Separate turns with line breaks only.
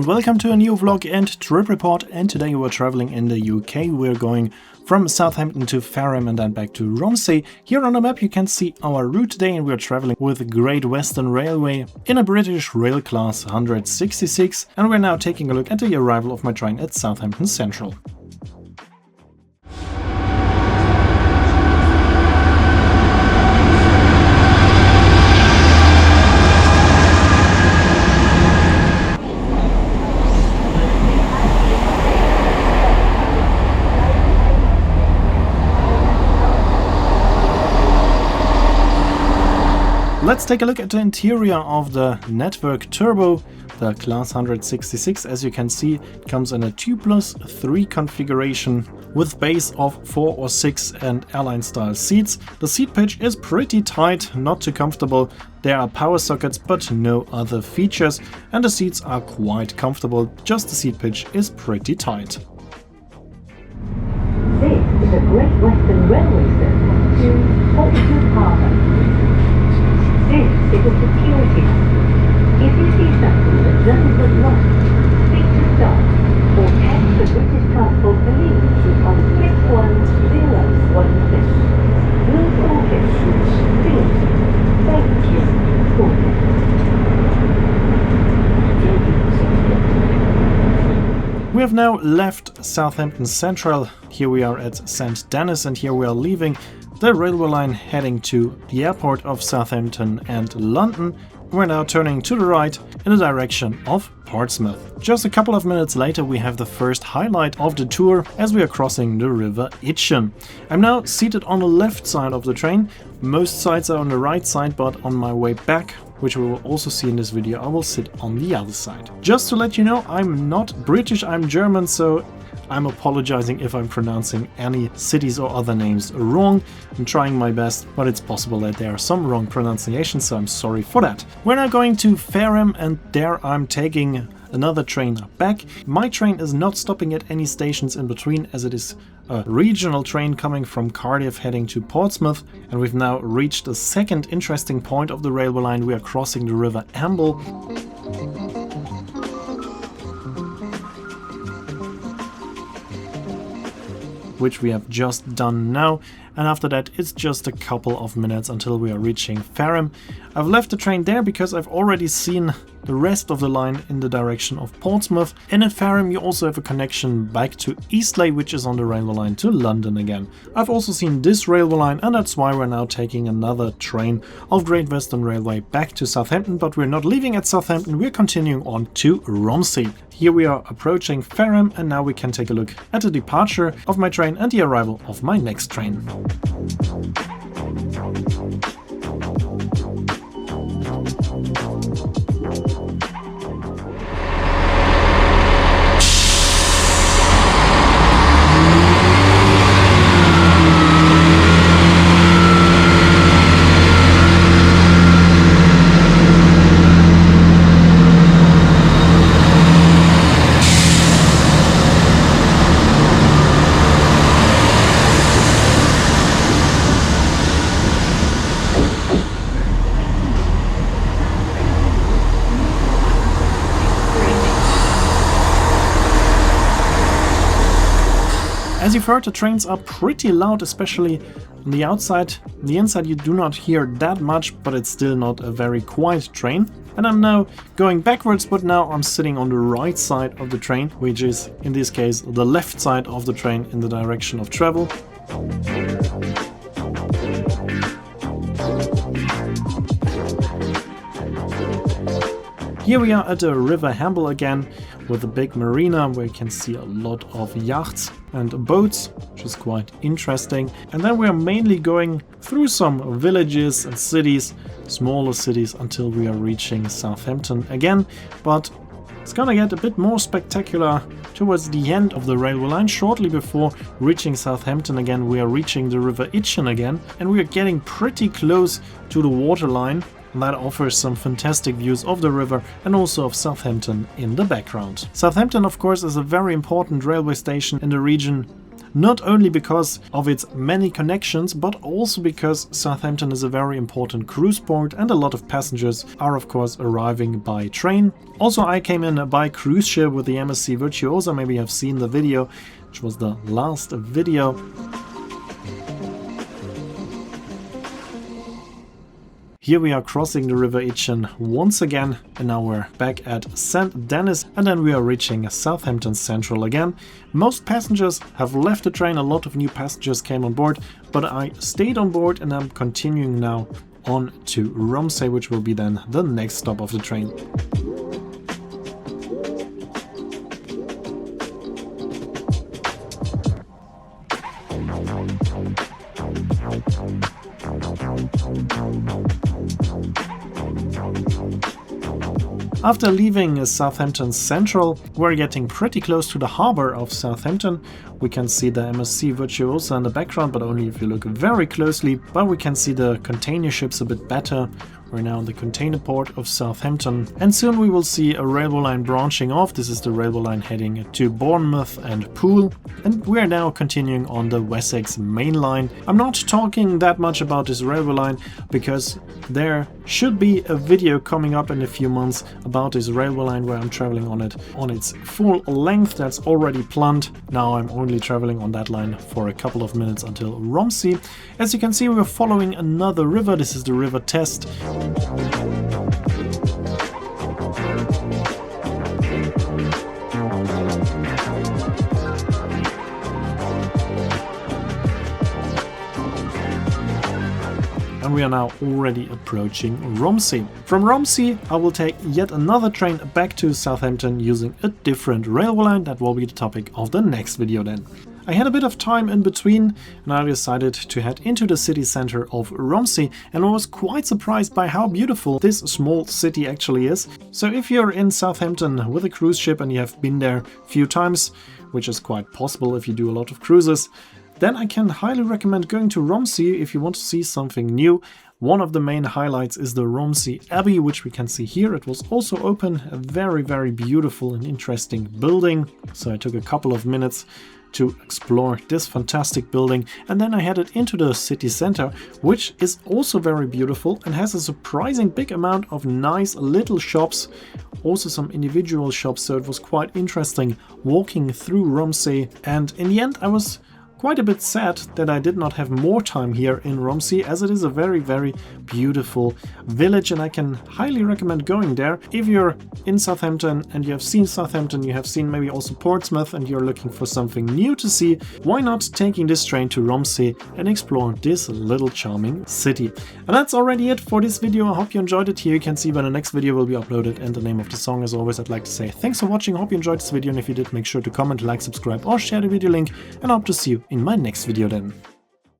welcome to a new vlog and trip report. And today we're traveling in the UK. We're going from Southampton to Fareham and then back to Romsey. Here on the map you can see our route today, and we're traveling with the Great Western Railway in a British rail class 166, and we're now taking a look at the arrival of my train at Southampton Central. Let's take a look at the interior of the Network Turbo, the Class 166. As you can see, it comes in a 2+3 configuration with base of 4 or 6 and airline style seats. The seat pitch is pretty tight, not too comfortable. There are power sockets but no other features, and the seats are quite comfortable, just the seat pitch is pretty tight.
This is a Great Western Railway service to Portsmouth Harbour. This is a security number. If you see something that doesn't look right, speak to staff or text the British Transport Police on 61016. We'll sort it. Please. Thank you.
We have now left Southampton Central. Here we are at St Denis, and here we are leaving the railway line heading to the airport of Southampton and London. We're now turning to the right in the direction of Portsmouth. Just a couple of minutes later we have the first highlight of the tour as we are crossing the River Itchen. I'm now seated on the left side of the train. Most sides are on the right side, but on my way back, which we will also see in this video, I will sit on the other side. Just to let you know, I'm not British, I'm German, so I'm apologizing if I'm pronouncing any cities or other names wrong. I'm trying my best, but it's possible that there are some wrong pronunciations, so I'm sorry for that. We're now going to Fareham, and there I'm taking another train back. My train is not stopping at any stations in between, as it is a regional train coming from Cardiff heading to Portsmouth, and we've now reached the second interesting point of the railway line. We are crossing the River Amble, which we have just done now, and after that it's just a couple of minutes until we are reaching Fareham. I've left the train there because I've already seen the rest of the line in the direction of Portsmouth, and at Fareham you also have a connection back to Eastleigh, which is on the railway line to London again. I've also seen this railway line, and that's why we're now taking another train of Great Western Railway back to Southampton, but we're not leaving at Southampton, we're continuing on to Romsey. Here we are approaching Fareham, and now we can take a look at the departure of my train and the arrival of my next train. As you've heard, the trains are pretty loud, especially on the outside. On the inside you do not hear that much, but it's still not a very quiet train. And I'm now going backwards, but now I'm sitting on the right side of the train, which is in this case the left side of the train in the direction of travel. Here we are at the River Amble again, with a big marina where you can see a lot of yachts and boats, which is quite interesting. And then we are mainly going through some villages and cities, smaller cities, until we are reaching Southampton again. But it's gonna get a bit more spectacular towards the end of the railway line. Shortly before reaching Southampton again, we are reaching the River Itchen again, and we are getting pretty close to the waterline. That offers some fantastic views of the river and also of Southampton in the background. Southampton, of course, is a very important railway station in the region. not only because of its many connections, but also because Southampton is a very important cruise port and a lot of passengers are of course arriving by train. Also, I came in by cruise ship with the MSC Virtuosa, maybe you have seen the video, which was the last video. Here we are crossing the River Itchen once again, and now we're back at St. Denis, and then we are reaching Southampton Central again. Most passengers have left the train, a lot of new passengers came on board, but I stayed on board and I'm continuing now on to Romsey, which will be then the next stop of the train. After leaving Southampton Central, we're getting pretty close to the harbour of Southampton. We can see the MSC Virtuosa in the background, but only if you look very closely. But we can see the container ships a bit better. We're now in the container port of Southampton, and soon we will see a railway line branching off. This is the railway line heading to Bournemouth and Poole, and we're now continuing on the Wessex main line. I'm not talking that much about this railway line because there should be a video coming up in a few months about this railway line where I'm traveling on it on its full length. That's already planned. Now I'm only traveling on that line for a couple of minutes until Romsey. As you can see, we're following another river. This is the River Test. And we are now already approaching Romsey. From Romsey I will take yet another train back to Southampton using a different railway line. That will be the topic of the next video then. I had a bit of time in between and I decided to head into the city center of Romsey, and I was quite surprised by how beautiful this small city actually is. So if you're in Southampton with a cruise ship and you have been there a few times, which is quite possible if you do a lot of cruises, then I can highly recommend going to Romsey if you want to see something new. One of the main highlights is the Romsey Abbey, which we can see here. It was also open, a very, very beautiful and interesting building. So I took a couple of minutes to explore this fantastic building, and then I headed into the city center, which is also very beautiful and has a surprising big amount of nice little shops, also some individual shops, so it was quite interesting walking through Romsey. And in the end I was quite a bit sad that I did not have more time here in Romsey, as it is a very, very beautiful village and I can highly recommend going there. If you're in Southampton and you have seen Southampton, you have seen maybe also Portsmouth and you're looking for something new to see, why not taking this train to Romsey and explore this little charming city. And that's already it for this video. I hope you enjoyed it. Here you can see when the next video will be uploaded and the name of the song. As always, I'd like to say thanks for watching. I hope you enjoyed this video, and if you did, make sure to comment, like, subscribe or share the video link, and I hope to see you in my next video then.